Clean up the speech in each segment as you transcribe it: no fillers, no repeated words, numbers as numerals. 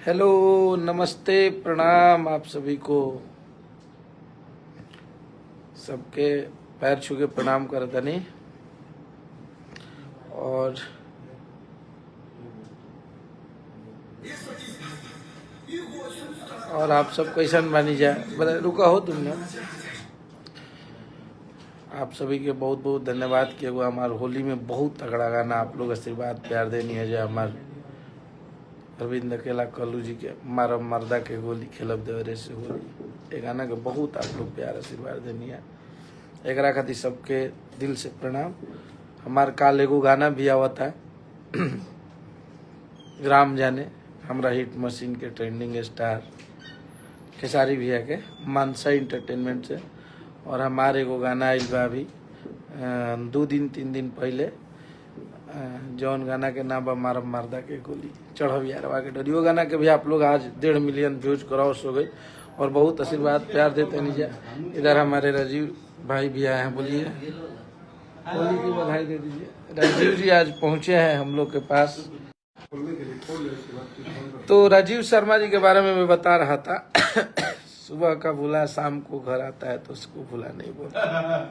Hello, नमस्ते, प्रणाम आप सभी को। सबके पैर छू के प्रणाम करतनी। और आप सब कैसन बानी जाए बता रुका हो तुमने। आप सभी के बहुत बहुत धन्यवाद कि एगो हमार होली में बहुत तगड़ा गाना आप लोग आशीर्वाद प्यार देनी है। जो हमार अरविंद अकेला कल्लू जी के मारब मर्दा के गोली खेलब देवरे से होली, ये गाना के बहुत आप लोग प्यार आशीर्वाद देनी है। एकरा खातिर सबके दिल से प्रणाम। हमार काल एगो गाना भी आवत है ग्राम जाने, हमरा हिट मशीन के ट्रेंडिंग स्टार खेसारी भैया के मानसा इंटरटेनमेंट से। और हमारे एगो गाना आइल बा अभी 2 दिन 3 दिन पहले, जौन गाना के नाम बा मारब मर्दा के गोली चढ़ब यारवा के डोरी। वो गाना के भी आप लोग आज 1.5 मिलियन व्यूज क्रॉस हो गई और बहुत आशीर्वाद प्यार देते नीचे। इधर हमारे राजीव भाई भी आए हैं, बोलिए होली की बधाई दे दीजिए। राजीव जी आज पहुंचे हैं हम लोग के पास। तो राजीव शर्मा जी के बारे में मैं बता रहा था सुबह का भूला शाम को घर आता है तो उसको भूला नहीं बोला।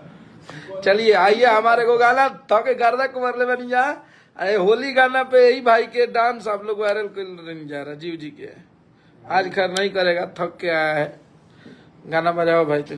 चलिए आइए हमारे को गाना थके गर्दा कुमार ले बनी जा। अरे होली गाना पे यही भाई के डांस आप लोग वायरल कर जा। राजीव जी के आज खैर नहीं करेगा, थक के आया है। गाना बजाओ भाई।